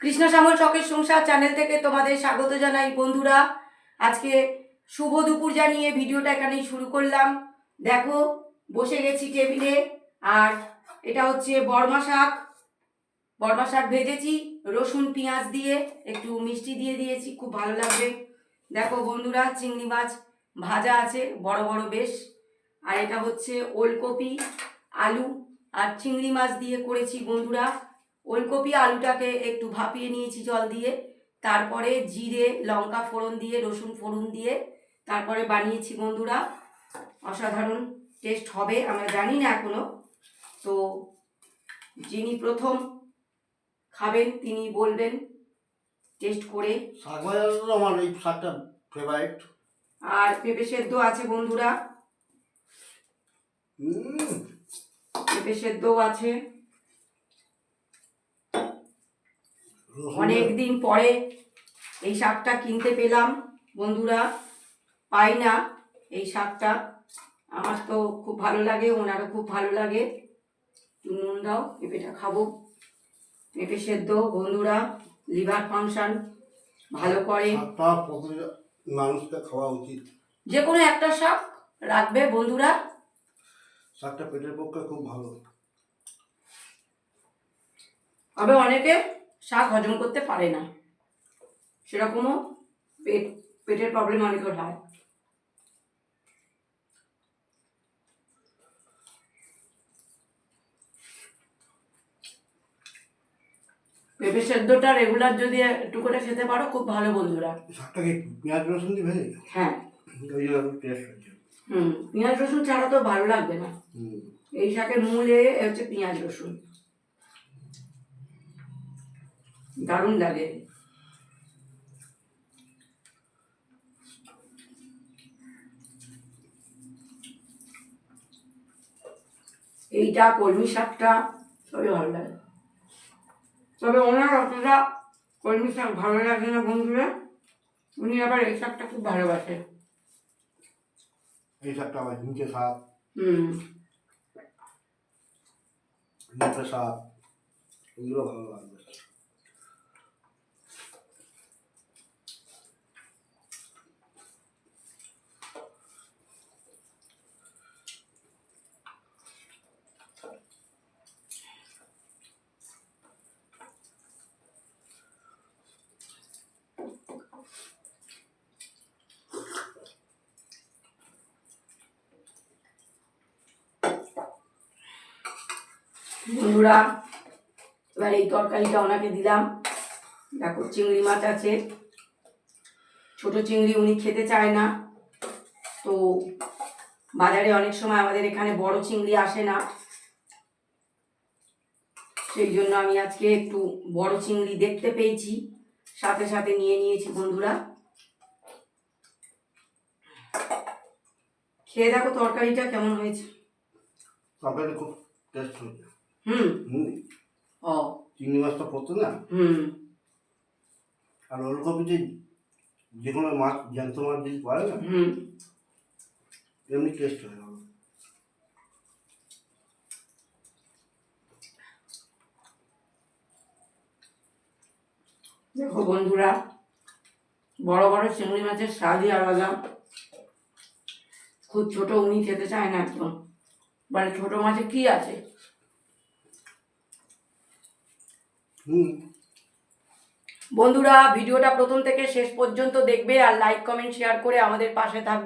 কৃষ্ণ শ্যামল শখের সংসার চ্যানেল থেকে তোমাদের স্বাগত জানাই বন্ধুরা। আজকে শুভ দুপুর জানিয়ে ভিডিওটা এখানেই শুরু করলাম। দেখো বসে গেছি টেবিলে, আর এটা হচ্ছে বর্মা শাক। বর্মা শাক ভেজেছি রসুন পেঁয়াজ দিয়ে, একটু মিষ্টি দিয়ে দিয়েছি, খুব ভালো লাগবে। দেখো বন্ধুরা, চিংড়ি মাছ ভাজা আছে বড় বড় বেশ। আর এটা হচ্ছে ওলকপি, আলু আর চিংড়ি মাছ দিয়ে করেছি বন্ধুরা। ওলকপি আলুটাকে একটু ভাপিয়ে নিয়েছি জল দিয়ে, তারপরে জিরে লঙ্কা ফোড়ন দিয়ে রসুন ফোড়ন দিয়ে তারপরে বানিয়েছি বন্ধুরা। অসাধারণ টেস্ট হবে, আমরা জানি না এখনো। তো যিনি প্রথম খাবেন তিনি বলবেন টেস্ট করে। শাক ভাজা আমার এই শাকটা ফেভারিট। আর পেঁপে সেদ্ধ আছে বন্ধুরা, পেঁপে সেদ্ধও আছে। অনেক দিন পরে এই শাকটা কিনতে পেলাম বন্ধুরা, পাই না এই শাকটা। আমার তো খুব ভালো লাগে, ওনারও খুব ভালো লাগে। নুন দাও, পেঁপেটা খাবো। পেঁপে সেদ্ধ বন্ধুরা লিভার ফাংশন ভালো করে। মানুষকে খাওয়া উচিত। যে কোনো একটা শাক রাখবে বন্ধুরা, শাকটা পেটের পক্ষে খুব ভালো। তবে অনেকে শাক হজম করতে পারে না, সেরকমও পেটের প্রবলেম অনেকের হয়। পেঁপে সেদ্ধটা রেগুলার যদি একটু করে খেতে পারো খুব ভালো বন্ধুরা। শাকটা কি পেঁয়াজ রসুন দিয়ে ভেজে? হ্যাঁ, ওই জন্য টেস্ট হচ্ছে। পেঁয়াজ রসুন ছাড়া তো ভালো লাগবে না। এই শাকের মূলে হচ্ছে পেঁয়াজ রসুন, দারুণ লাগে। এইটা কলমি শাকটা সবই ভালো লাগে, তবে ওনার অতটা কলমি শাক ভালো লাগে না বন্ধুরা। উনি আবার এই শাকটা খুব ভালোবাসে। এই শাকটা আবার ঝিঙে শাক, শাক এগুলো ভালো লাগবে। বন্ধুরা এবার এই তরকারিটা ওনাকে দিলাম। দেখো চিংড়ি মাছ আছে, ছোট চিংড়ি উনি খেতে চায় না, তো বাজারে অনেক সময় আমাদের এখানে বড় চিংড়ি আসে না, সেই জন্য আমি আজকে একটু বড় চিংড়ি দেখতে পেয়েছি, সাথে সাথে নিয়ে নিয়েছি বন্ধুরা। খেয়ে দেখো তরকারিটা কেমন হয়েছে। তরকারি খুব টেস্ট হয়েছে। ও চিংড়ি মাছটা পড়তো না। আর ওলকপিতে যে কোনো মাছ, জ্যান্ত মাছ যদি পারে না, এমনি টেস্ট হয়ে গেল। দেখো বন্ধুরা, বড় বড় চিংড়ি মাছের স্বাদই আলাদা। খুব ছোট উনি খেতে চায় না একদম, মানে ছোট মাছে কি আছে। বন্ধুরা ভিডিওটা প্রথম থেকে শেষ পর্যন্ত দেখবে, আর লাইক কমেন্ট শেয়ার করে আমাদের পাশে থাকবে।